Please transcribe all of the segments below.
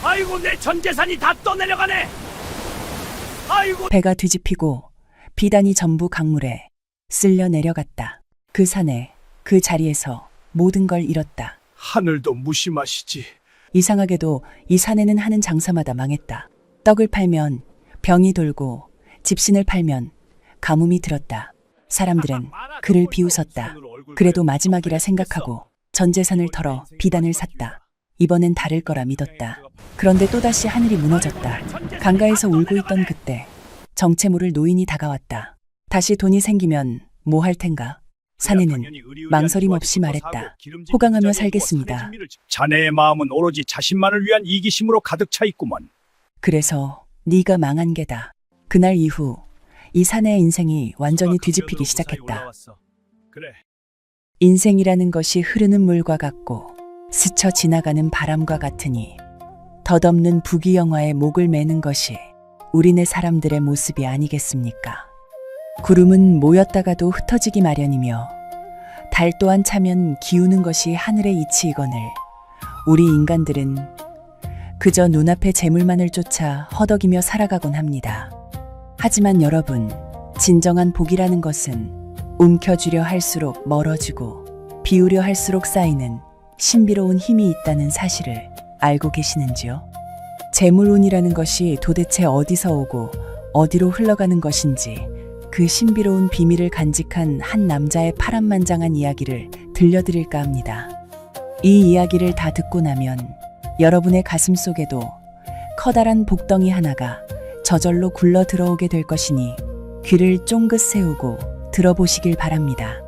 아이고, 내 전 재산이 다 떠내려가네. 아이고. 배가 뒤집히고 비단이 전부 강물에 쓸려 내려갔다. 그 산에, 그 자리에서 모든 걸 잃었다. 하늘도 무심하시지. 이상하게도 이 산에는 하는 장사마다 망했다. 떡을 팔면 병이 돌고 집신을 팔면 가뭄이 들었다. 사람들은 그를 비웃었다. 그래도 마지막이라 생각하고 전 재산을 털어 비단을 샀다. 이번엔 다를 거라 믿었다. 그런데 또다시 하늘이 무너졌다. 강가에서 울고 있던 그때 정체모를 노인이 다가왔다. 다시 돈이 생기면 뭐 할 텐가? 사내는 망설임 없이 말했다. 호강하며 살겠습니다. 자네의 마음은 오로지 자신만을 위한 이기심으로 가득 차 있구먼. 그래서 네가 망한 게다. 그날 이후 이 사내의 인생이 완전히 뒤집히기 시작했다. 그래. 인생이라는 것이 흐르는 물과 같고 스쳐 지나가는 바람과 같으니 덧없는 부귀영화에 목을 매는 것이 우리네 사람들의 모습이 아니겠습니까? 구름은 모였다가도 흩어지기 마련이며 달 또한 차면 기우는 것이 하늘의 이치이거늘 우리 인간들은 그저 눈앞의 재물만을 쫓아 허덕이며 살아가곤 합니다. 하지만 여러분, 진정한 복이라는 것은 움켜쥐려 할수록 멀어지고 비우려 할수록 쌓이는 신비로운 힘이 있다는 사실을 알고 계시는지요? 재물운이라는 것이 도대체 어디서 오고 어디로 흘러가는 것인지 그 신비로운 비밀을 간직한 한 남자의 파란만장한 이야기를 들려드릴까 합니다. 이 이야기를 다 듣고 나면 여러분의 가슴 속에도 커다란 복덩이 하나가 저절로 굴러 들어오게 될 것이니 귀를 쫑긋 세우고 들어보시길 바랍니다.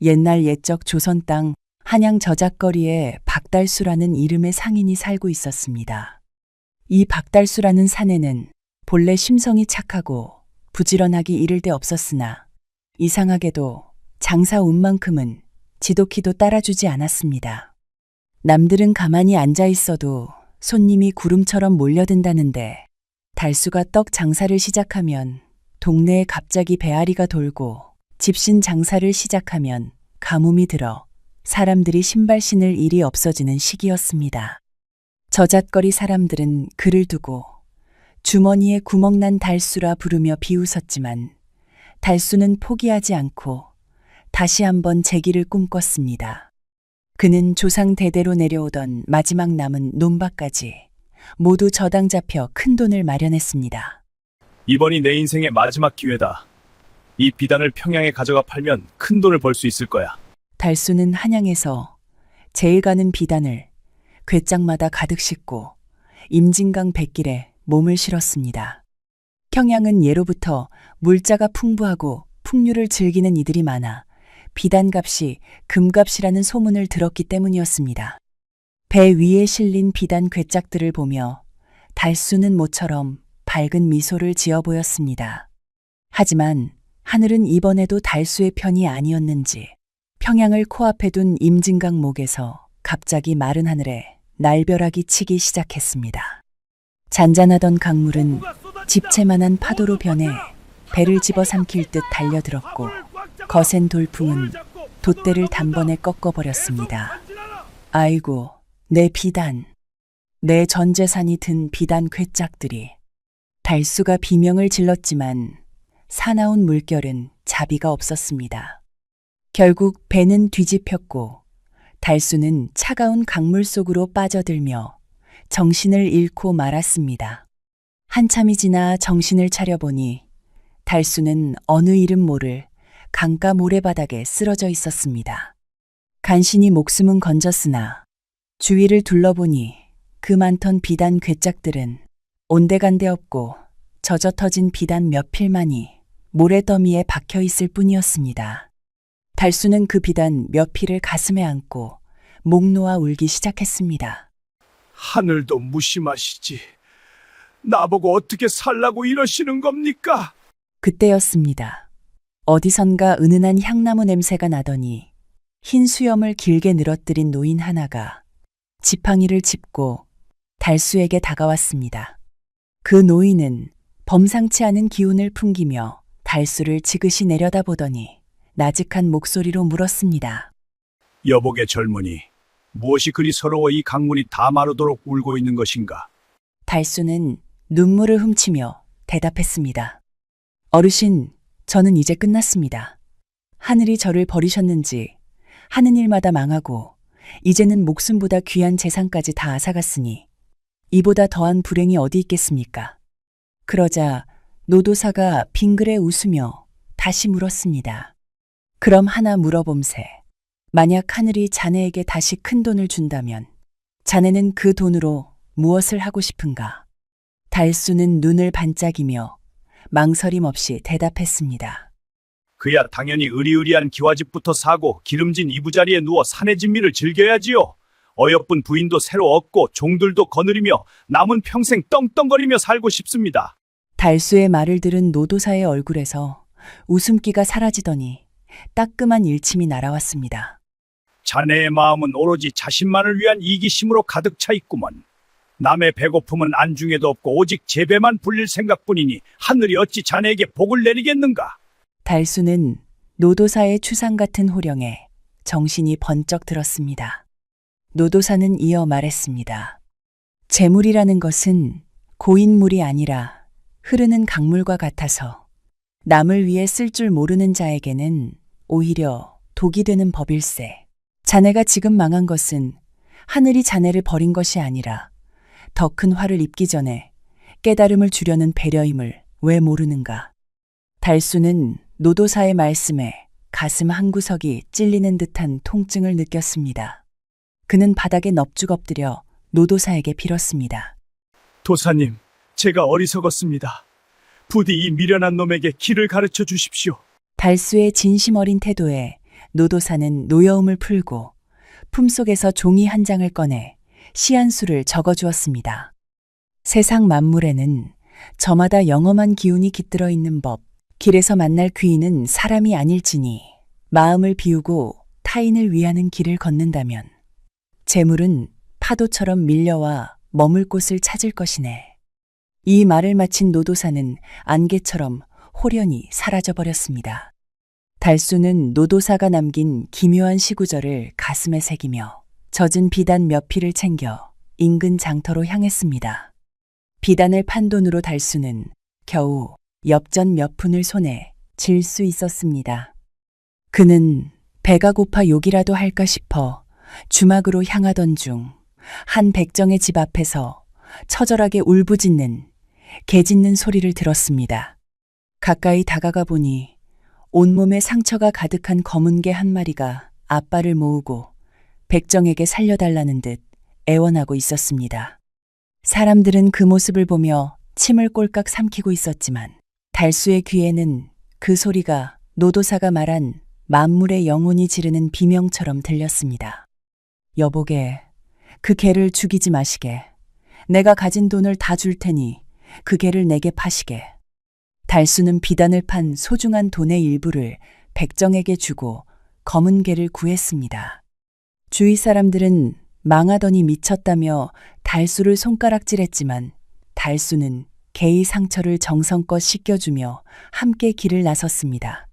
옛날 옛적 조선 땅 한양 저작거리에 박달수라는 이름의 상인이 살고 있었습니다. 이 박달수라는 사내는 본래 심성이 착하고 부지런하기 이를 데 없었으나 이상하게도 장사 운만큼은 지독히도 따라주지 않았습니다. 남들은 가만히 앉아 있어도 손님이 구름처럼 몰려든다는데 달수가 떡 장사를 시작하면 동네에 갑자기 배앓이가 돌고 집신 장사를 시작하면 가뭄이 들어 사람들이 신발 신을 일이 없어지는 시기였습니다. 저잣거리 사람들은 그를 두고 주머니에 구멍난 달수라 부르며 비웃었지만 달수는 포기하지 않고 다시 한번 재기를 꿈꿨습니다. 그는 조상 대대로 내려오던 마지막 남은 논밭까지 모두 저당 잡혀 큰 돈을 마련했습니다. 이번이 내 인생의 마지막 기회다. 이 비단을 평양에 가져가 팔면 큰 돈을 벌 수 있을 거야. 달수는 한양에서 제일 가는 비단을 궤짝마다 가득 싣고 임진강 뱃길에 몸을 실었습니다. 평양은 예로부터 물자가 풍부하고 풍류를 즐기는 이들이 많아 비단값이 금값이라는 소문을 들었기 때문이었습니다. 배 위에 실린 비단 궤짝들을 보며 달수는 모처럼 밝은 미소를 지어 보였습니다. 하지만 하늘은 이번에도 달수의 편이 아니었는지 평양을 코앞에 둔 임진강 목에서 갑자기 마른 하늘에 날벼락이 치기 시작했습니다. 잔잔하던 강물은 집채만한 파도로 변해 배를 집어삼킬 듯 달려들었고 거센 돌풍은 돛대를 단번에 꺾어버렸습니다. 아이고, 내 비단, 내 전 재산이 든 비단 궤짝들이. 달수가 비명을 질렀지만 사나운 물결은 자비가 없었습니다. 결국 배는 뒤집혔고 달수는 차가운 강물 속으로 빠져들며 정신을 잃고 말았습니다. 한참이 지나 정신을 차려보니 달수는 어느 이름 모를 강가 모래바닥에 쓰러져 있었습니다. 간신히 목숨은 건졌으나 주위를 둘러보니 그 많던 비단 궤짝들은 온데간데 없고 젖어 터진 비단 몇 필만이 모래더미에 박혀 있을 뿐이었습니다. 달수는 그 비단 몇 필을 가슴에 안고 목 놓아 울기 시작했습니다. 하늘도 무심하시지. 나보고 어떻게 살라고 이러시는 겁니까? 그때였습니다. 어디선가 은은한 향나무 냄새가 나더니 흰 수염을 길게 늘어뜨린 노인 하나가 지팡이를 짚고 달수에게 다가왔습니다. 그 노인은 범상치 않은 기운을 풍기며 달수를 지그시 내려다보더니 나직한 목소리로 물었습니다. 여복의 젊은이, 무엇이 그리 서러워 이 강물이 다 마르도록 울고 있는 것인가? 달수는 눈물을 훔치며 대답했습니다. 어르신, 저는 이제 끝났습니다. 하늘이 저를 버리셨는지 하는 일마다 망하고 이제는 목숨보다 귀한 재산까지 다 앗아갔으니 이보다 더한 불행이 어디 있겠습니까? 그러자 노도사가 빙그레 웃으며 다시 물었습니다. 그럼 하나 물어봄세. 만약 하늘이 자네에게 다시 큰 돈을 준다면 자네는 그 돈으로 무엇을 하고 싶은가? 달수는 눈을 반짝이며 망설임 없이 대답했습니다. 그야 당연히 으리으리한 기와집부터 사고 기름진 이부자리에 누워 산의 진미를 즐겨야지요. 어여쁜 부인도 새로 얻고 종들도 거느리며 남은 평생 떵떵거리며 살고 싶습니다. 달수의 말을 들은 노도사의 얼굴에서 웃음기가 사라지더니 따끔한 일침이 날아왔습니다. 자네의 마음은 오로지 자신만을 위한 이기심으로 가득 차 있구먼. 남의 배고픔은 안중에도 없고 오직 제 배만 불릴 생각뿐이니 하늘이 어찌 자네에게 복을 내리겠는가? 달수는 노도사의 추상 같은 호령에 정신이 번쩍 들었습니다. 노도사는 이어 말했습니다. 재물이라는 것은 고인물이 아니라 흐르는 강물과 같아서 남을 위해 쓸 줄 모르는 자에게는 오히려 독이 되는 법일세. 자네가 지금 망한 것은 하늘이 자네를 버린 것이 아니라 더 큰 화를 입기 전에 깨달음을 주려는 배려임을 왜 모르는가? 달수는 노도사의 말씀에 가슴 한구석이 찔리는 듯한 통증을 느꼈습니다. 그는 바닥에 넙죽 엎드려 노도사에게 빌었습니다. 도사님, 제가 어리석었습니다. 부디 이 미련한 놈에게 길을 가르쳐 주십시오. 달수의 진심 어린 태도에 노도사는 노여움을 풀고 품속에서 종이 한 장을 꺼내 시 한 수를 적어주었습니다. 세상 만물에는 저마다 영험한 기운이 깃들어 있는 법, 길에서 만날 귀인은 사람이 아닐지니 마음을 비우고 타인을 위하는 길을 걷는다면 재물은 파도처럼 밀려와 머물 곳을 찾을 것이네. 이 말을 마친 노도사는 안개처럼 호련히 사라져버렸습니다. 달수는 노도사가 남긴 기묘한 시구절을 가슴에 새기며 젖은 비단 몇 피를 챙겨 인근 장터로 향했습니다. 비단을 판 돈으로 달수는 겨우 엽전 몇 푼을 손에 쥘 수 있었습니다. 그는 배가 고파 욕이라도 할까 싶어 주막으로 향하던 중 한 백정의 집 앞에서 처절하게 울부짖는 개 짖는 소리를 들었습니다. 가까이 다가가 보니 온몸에 상처가 가득한 검은 개 한 마리가 앞발을 모으고 백정에게 살려달라는 듯 애원하고 있었습니다. 사람들은 그 모습을 보며 침을 꼴깍 삼키고 있었지만 달수의 귀에는 그 소리가 노도사가 말한 만물의 영혼이 지르는 비명처럼 들렸습니다. 여보게, 그 개를 죽이지 마시게. 내가 가진 돈을 다 줄 테니 그 개를 내게 파시게. 달수는 비단을 판 소중한 돈의 일부를 백정에게 주고 검은 개를 구했습니다. 주위 사람들은 망하더니 미쳤다며 달수를 손가락질했지만 달수는 개의 상처를 정성껏 씻겨주며 함께 길을 나섰습니다.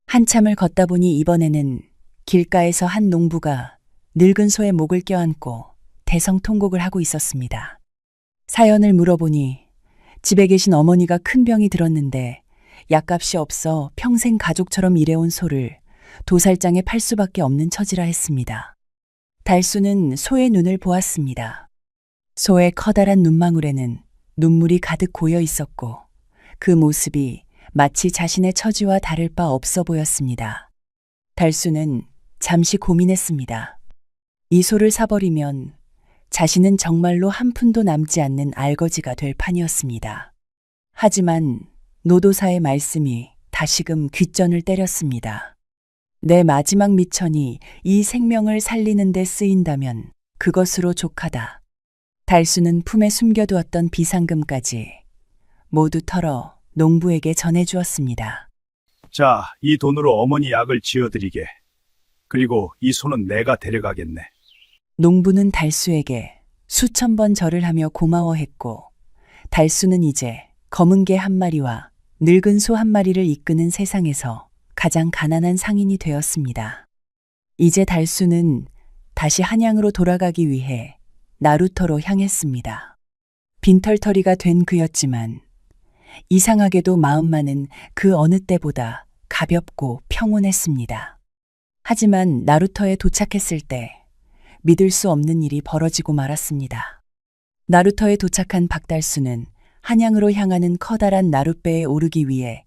한참을 걷다 보니 이번에는 길가에서 한 농부가 늙은 소의 목을 껴안고 대성통곡을 하고 있었습니다. 사연을 물어보니 집에 계신 어머니가 큰 병이 들었는데 약값이 없어 평생 가족처럼 일해온 소를 도살장에 팔 수밖에 없는 처지라 했습니다. 달수는 소의 눈을 보았습니다. 소의 커다란 눈망울에는 눈물이 가득 고여 있었고 그 모습이 마치 자신의 처지와 다를 바 없어 보였습니다. 달수는 잠시 고민했습니다. 이 소를 사버리면 자신은 정말로 한 푼도 남지 않는 알거지가 될 판이었습니다. 하지만 노도사의 말씀이 다시금 귓전을 때렸습니다. 내 마지막 미천이 이 생명을 살리는 데 쓰인다면 그것으로 족하다. 달수는 품에 숨겨두었던 비상금까지 모두 털어 농부에게 전해주었습니다. 자, 이 돈으로 어머니 약을 지어드리게. 그리고 이 소는 내가 데려가겠네. 농부는 달수에게 수천 번 절을 하며 고마워했고 달수는 이제 검은 개 한 마리와 늙은 소 한 마리를 이끄는 세상에서 가장 가난한 상인이 되었습니다. 이제 달수는 다시 한양으로 돌아가기 위해 나루터로 향했습니다. 빈털터리가 된 그였지만 이상하게도 마음만은 그 어느 때보다 가볍고 평온했습니다. 하지만 나루터에 도착했을 때 믿을 수 없는 일이 벌어지고 말았습니다. 나루터에 도착한 박달수는 한양으로 향하는 커다란 나룻배에 오르기 위해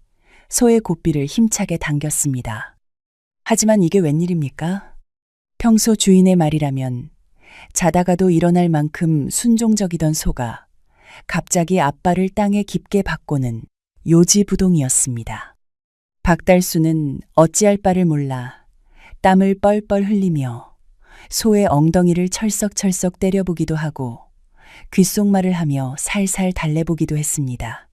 소의 고삐를 힘차게 당겼습니다. 하지만 이게 웬일입니까? 평소 주인의 말이라면 자다가도 일어날 만큼 순종적이던 소가 갑자기 앞발을 땅에 깊게 박고는 요지부동이었습니다. 박달수는 어찌할 바를 몰라 땀을 뻘뻘 흘리며 소의 엉덩이를 철썩철썩 때려보기도 하고 귓속말을 하며 살살 달래보기도 했습니다.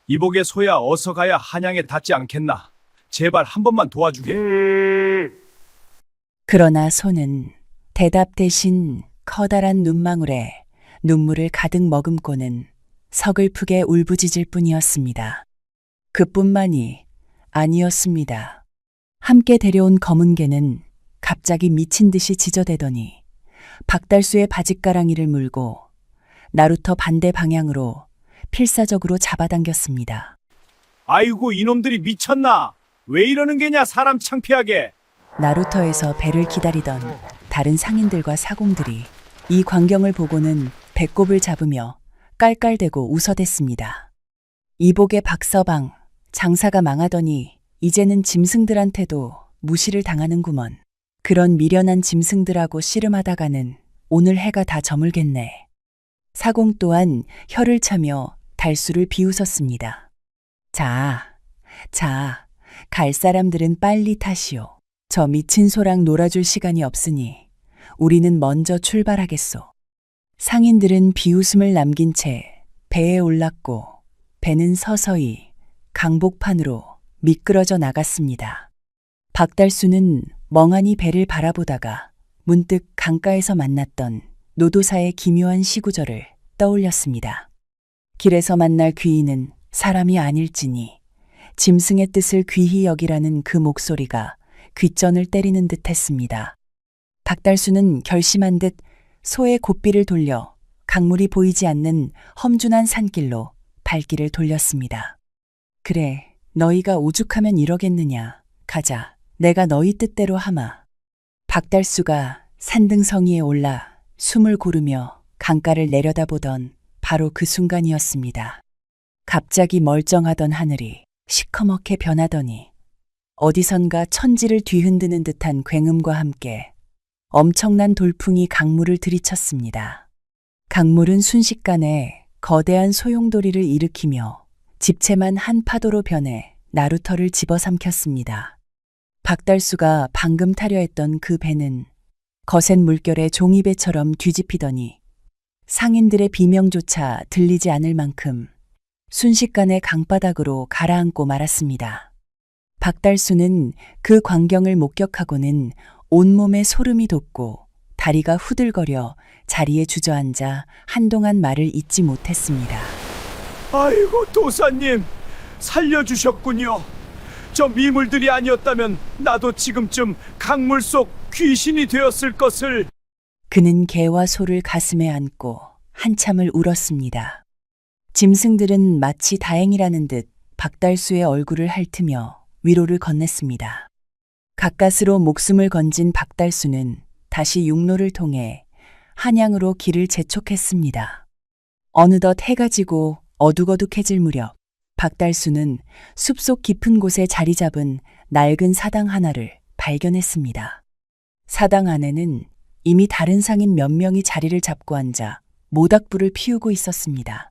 이복의 소야, 어서 가야 한양에 닿지 않겠나? 제발 한 번만 도와주게. 그러나 소는 대답 대신 커다란 눈망울에 눈물을 가득 머금고는 서글프게 울부짖을 뿐이었습니다. 그뿐만이 아니었습니다. 함께 데려온 검은 개는 갑자기 미친 듯이 짖어대더니 박달수의 바짓가랑이를 물고 나루터 반대 방향으로 필사적으로 잡아당겼습니다. 아이고, 이놈들이 미쳤나? 왜 이러는 게냐, 사람 창피하게. 나루터에서 배를 기다리던 다른 상인들과 사공들이 이 광경을 보고는 배꼽을 잡으며 깔깔대고 웃어댔습니다. 이복의 박서방, 장사가 망하더니 이제는 짐승들한테도 무시를 당하는구먼. 그런 미련한 짐승들하고 씨름하다가는 오늘 해가 다 저물겠네. 사공 또한 혀를 차며 달수를 비웃었습니다. 자, 갈 사람들은 빨리 타시오. 저 미친 소랑 놀아줄 시간이 없으니 우리는 먼저 출발하겠소. 상인들은 비웃음을 남긴 채 배에 올랐고 배는 서서히 강복판으로 미끄러져 나갔습니다. 박달수는 멍하니 배를 바라보다가 문득 강가에서 만났던 노도사의 기묘한 시구절을 떠올렸습니다. 길에서 만날 귀인은 사람이 아닐지니 짐승의 뜻을 귀히 여기라는 그 목소리가 귓전을 때리는 듯 했습니다. 박달수는 결심한 듯 소의 고삐를 돌려 강물이 보이지 않는 험준한 산길로 발길을 돌렸습니다. 그래, 너희가 오죽하면 이러겠느냐. 가자, 내가 너희 뜻대로 하마. 박달수가 산등성이에 올라 숨을 고르며 강가를 내려다보던 바로 그 순간이었습니다. 갑자기 멀쩡하던 하늘이 시커멓게 변하더니 어디선가 천지를 뒤흔드는 듯한 굉음과 함께 엄청난 돌풍이 강물을 들이쳤습니다. 강물은 순식간에 거대한 소용돌이를 일으키며 집채만 한 파도로 변해 나루터를 집어삼켰습니다. 박달수가 방금 타려 했던 그 배는 거센 물결에 종이배처럼 뒤집히더니 상인들의 비명조차 들리지 않을 만큼 순식간에 강바닥으로 가라앉고 말았습니다. 박달수는 그 광경을 목격하고는 온몸에 소름이 돋고 다리가 후들거려 자리에 주저앉아 한동안 말을 잇지 못했습니다. 아이고, 도사님, 살려주셨군요. 저 미물들이 아니었다면 나도 지금쯤 강물 속 귀신이 되었을 것을. 그는 개와 소를 가슴에 안고 한참을 울었습니다. 짐승들은 마치 다행이라는 듯 박달수의 얼굴을 핥으며 위로를 건넸습니다. 가까스로 목숨을 건진 박달수는 다시 육로를 통해 한양으로 길을 재촉했습니다. 어느덧 해가 지고 어둑어둑해질 무렵 박달수는 숲속 깊은 곳에 자리 잡은 낡은 사당 하나를 발견했습니다. 사당 안에는 이미 다른 상인 몇 명이 자리를 잡고 앉아 모닥불을 피우고 있었습니다.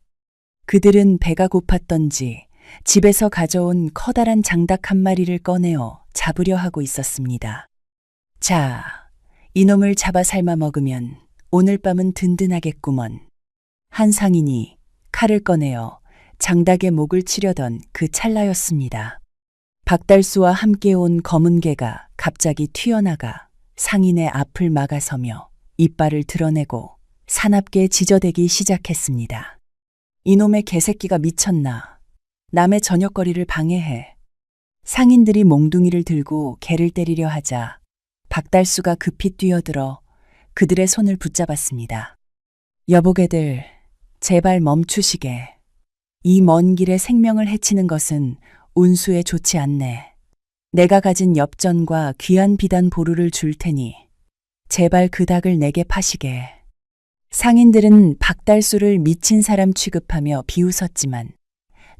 그들은 배가 고팠던지 집에서 가져온 커다란 장닭 한 마리를 꺼내어 잡으려 하고 있었습니다. 자, 이놈을 잡아 삶아 먹으면 오늘 밤은 든든하겠구먼. 한 상인이 칼을 꺼내어 장닭의 목을 치려던 그 찰나였습니다. 박달수와 함께 온 검은 개가 갑자기 튀어나가 상인의 앞을 막아서며 이빨을 드러내고 사납게 짖어대기 시작했습니다. 이놈의 개새끼가 미쳤나. 남의 저녁거리를 방해해. 상인들이 몽둥이를 들고 개를 때리려 하자 박달수가 급히 뛰어들어 그들의 손을 붙잡았습니다. 여보게들, 제발 멈추시게. 이 먼 길에 생명을 해치는 것은 운수에 좋지 않네. 내가 가진 엽전과 귀한 비단 보루를 줄 테니 제발 그 닭을 내게 파시게. 상인들은 박달수를 미친 사람 취급하며 비웃었지만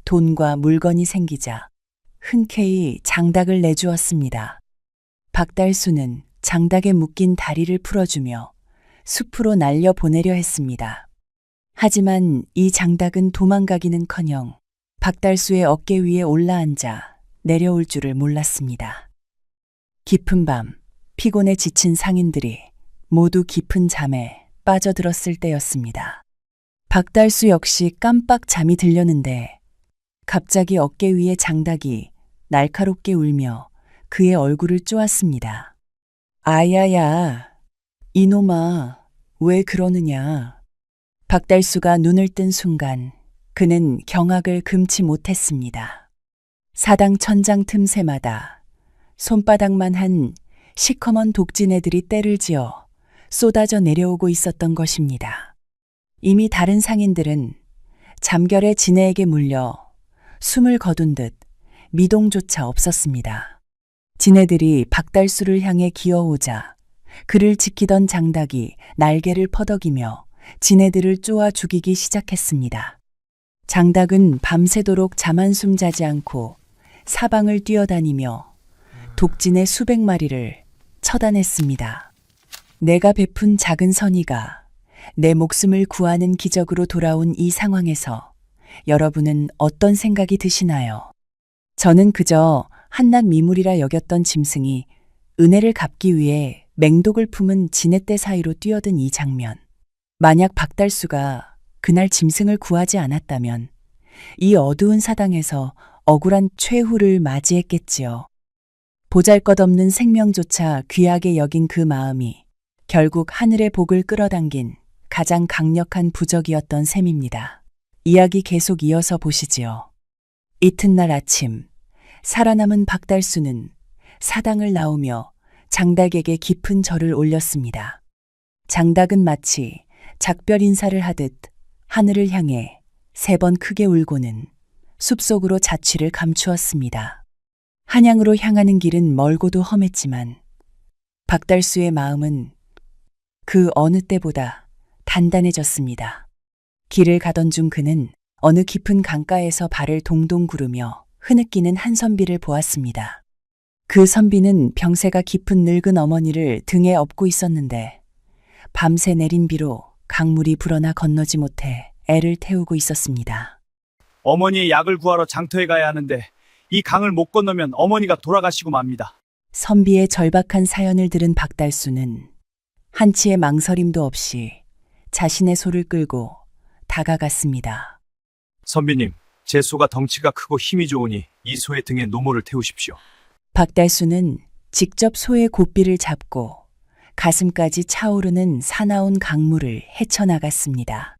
돈과 물건이 생기자 흔쾌히 장닭을 내주었습니다. 박달수는 장닭에 묶인 다리를 풀어주며 숲으로 날려 보내려 했습니다. 하지만 이 장닭은 도망가기는커녕 박달수의 어깨 위에 올라앉아 내려올 줄을 몰랐습니다. 깊은 밤, 피곤에 지친 상인들이 모두 깊은 잠에 빠져들었을 때였습니다. 박달수 역시 깜빡 잠이 들렸는데 갑자기 어깨 위에 장닭이 날카롭게 울며 그의 얼굴을 쪼았습니다. 아야야, 이놈아, 왜 그러느냐. 박달수가 눈을 뜬 순간 그는 경악을 금치 못했습니다. 사당 천장 틈새마다 손바닥만 한 시커먼 독진애들이 떼를 지어 쏟아져 내려오고 있었던 것입니다. 이미 다른 상인들은 잠결에 진해에게 물려 숨을 거둔 듯 미동조차 없었습니다. 진해들이 박달수를 향해 기어오자 그를 지키던 장닭이 날개를 퍼덕이며 진해들을 쪼아 죽이기 시작했습니다. 장닭은 밤새도록 잠 한숨 자지 않고 사방을 뛰어다니며 독진의 수백 마리를 처단했습니다. 내가 베푼 작은 선의가 내 목숨을 구하는 기적으로 돌아온 이 상황에서 여러분은 어떤 생각이 드시나요? 저는 그저 한낱 미물이라 여겼던 짐승이 은혜를 갚기 위해 맹독을 품은 지네떼 사이로 뛰어든 이 장면. 만약 박달수가 그날 짐승을 구하지 않았다면 이 어두운 사당에서 억울한 최후를 맞이했겠지요. 보잘것없는 생명조차 귀하게 여긴 그 마음이 결국 하늘의 복을 끌어당긴 가장 강력한 부적이었던 셈입니다. 이야기 계속 이어서 보시지요. 이튿날 아침, 살아남은 박달수는 사당을 나오며 장닭에게 깊은 절을 올렸습니다. 장닭은 마치 작별 인사를 하듯 하늘을 향해 3번 크게 울고는 숲속으로 자취를 감추었습니다. 한양으로 향하는 길은 멀고도 험했지만 박달수의 마음은 그 어느 때보다 단단해졌습니다. 길을 가던 중 그는 어느 깊은 강가에서 발을 동동 구르며 흐느끼는 한 선비를 보았습니다. 그 선비는 병세가 깊은 늙은 어머니를 등에 업고 있었는데 밤새 내린 비로 강물이 불어나 건너지 못해 애를 태우고 있었습니다. 어머니의 약을 구하러 장터에 가야 하는데 이 강을 못 건너면 어머니가 돌아가시고 맙니다. 선비의 절박한 사연을 들은 박달수는 한치의 망설임도 없이 자신의 소를 끌고 다가갔습니다. 선비님, 제 소가 덩치가 크고 힘이 좋으니 이 소의 등에 노모를 태우십시오. 박달수는 직접 소의 고삐를 잡고 가슴까지 차오르는 사나운 강물을 헤쳐나갔습니다.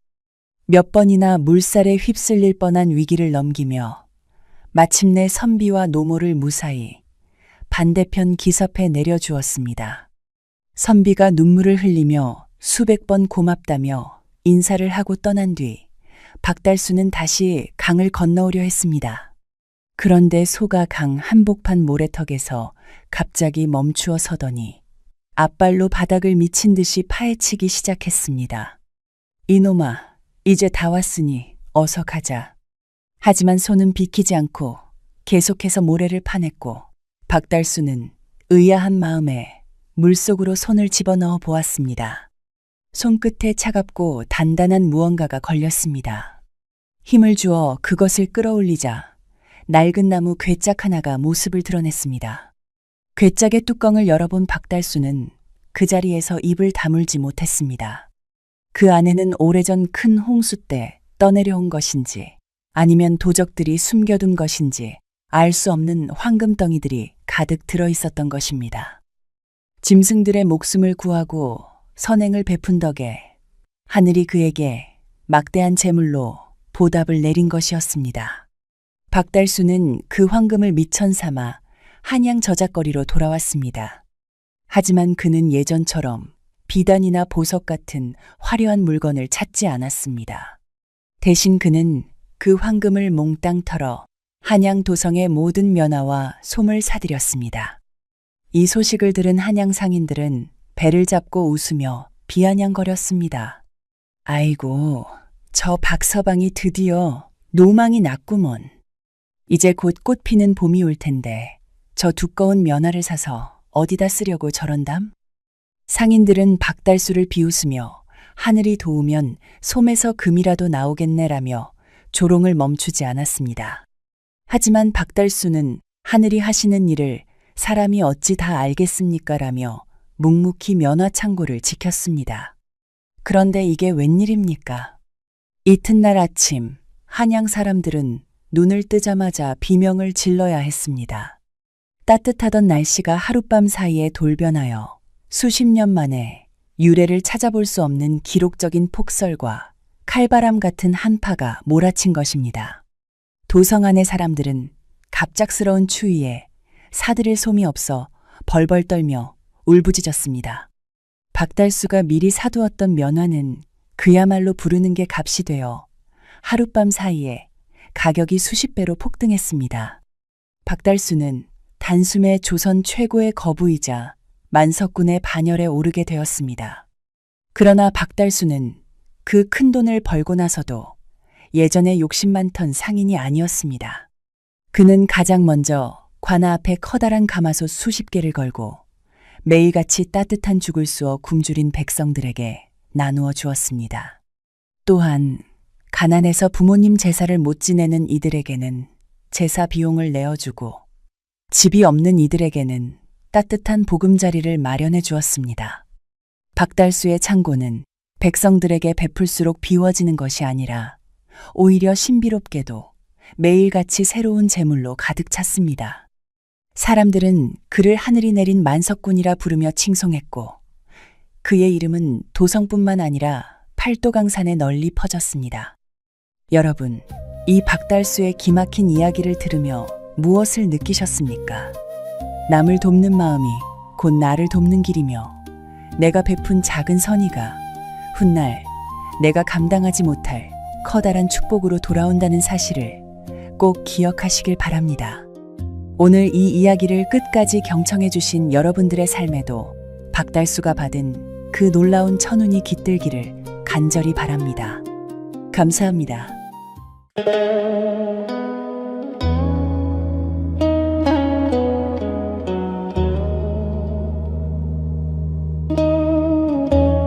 몇 번이나 물살에 휩쓸릴 뻔한 위기를 넘기며 마침내 선비와 노모를 무사히 반대편 기섭에 내려주었습니다. 선비가 눈물을 흘리며 수백 번 고맙다며 인사를 하고 떠난 뒤 박달수는 다시 강을 건너오려 했습니다. 그런데 소가 강 한복판 모래턱에서 갑자기 멈추어 서더니 앞발로 바닥을 미친 듯이 파헤치기 시작했습니다. 이놈아, 이제 다 왔으니 어서 가자. 하지만 소는 비키지 않고 계속해서 모래를 파냈고 박달수는 의아한 마음에 물속으로 손을 집어넣어 보았습니다. 손끝에 차갑고 단단한 무언가가 걸렸습니다. 힘을 주어 그것을 끌어올리자 낡은 나무 괴짝 하나가 모습을 드러냈습니다. 괴짝의 뚜껑을 열어본 박달수는 그 자리에서 입을 다물지 못했습니다. 그 안에는 오래전 큰 홍수 때 떠내려온 것인지 아니면 도적들이 숨겨둔 것인지 알 수 없는 황금덩이들이 가득 들어 있었던 것입니다. 짐승들의 목숨을 구하고 선행을 베푼 덕에 하늘이 그에게 막대한 재물로 보답을 내린 것이었습니다. 박달수는 그 황금을 미천 삼아 한양 저작거리로 돌아왔습니다. 하지만 그는 예전처럼 비단이나 보석 같은 화려한 물건을 찾지 않았습니다. 대신 그는 그 황금을 몽땅 털어 한양 도성의 모든 면화와 솜을 사들였습니다. 이 소식을 들은 한양 상인들은 배를 잡고 웃으며 비아냥거렸습니다. 아이고, 저 박서방이 드디어 노망이 났구먼. 이제 곧 꽃 피는 봄이 올 텐데 저 두꺼운 면화를 사서 어디다 쓰려고 저런담? 상인들은 박달수를 비웃으며 하늘이 도우면 솜에서 금이라도 나오겠네라며 조롱을 멈추지 않았습니다. 하지만 박달수는 하늘이 하시는 일을 사람이 어찌 다 알겠습니까라며 묵묵히 면화 창고를 지켰습니다. 그런데 이게 웬일입니까? 이튿날 아침 한양 사람들은 눈을 뜨자마자 비명을 질러야 했습니다. 따뜻하던 날씨가 하룻밤 사이에 돌변하여 수십 년 만에 유래를 찾아볼 수 없는 기록적인 폭설과 칼바람 같은 한파가 몰아친 것입니다. 도성 안의 사람들은 갑작스러운 추위에 사들일 솜이 없어 벌벌 떨며 울부짖었습니다. 박달수가 미리 사두었던 면화는 그야말로 부르는 게 값이 되어 하룻밤 사이에 가격이 수십 배로 폭등했습니다. 박달수는 단숨에 조선 최고의 거부이자 만석군의 반열에 오르게 되었습니다. 그러나 박달수는 그 큰 돈을 벌고 나서도 예전에 욕심 많던 상인이 아니었습니다. 그는 가장 먼저 관아 앞에 커다란 가마솥 수십 개를 걸고 매일같이 따뜻한 죽을 쑤어 굶주린 백성들에게 나누어 주었습니다. 또한 가난해서 부모님 제사를 못 지내는 이들에게는 제사 비용을 내어주고 집이 없는 이들에게는 따뜻한 보금자리를 마련해 주었습니다. 박달수의 창고는 백성들에게 베풀수록 비워지는 것이 아니라 오히려 신비롭게도 매일같이 새로운 재물로 가득 찼습니다. 사람들은 그를 하늘이 내린 만석군이라 부르며 칭송했고 그의 이름은 도성뿐만 아니라 팔도강산에 널리 퍼졌습니다. 여러분, 이 박달수의 기막힌 이야기를 들으며 무엇을 느끼셨습니까? 남을 돕는 마음이 곧 나를 돕는 길이며 내가 베푼 작은 선의가 훗날 내가 감당하지 못할 커다란 축복으로 돌아온다는 사실을 꼭 기억하시길 바랍니다. 오늘 이 이야기를 끝까지 경청해 주신 여러분들의 삶에도 박달수가 받은 그 놀라운 천운이 깃들기를 간절히 바랍니다. 감사합니다.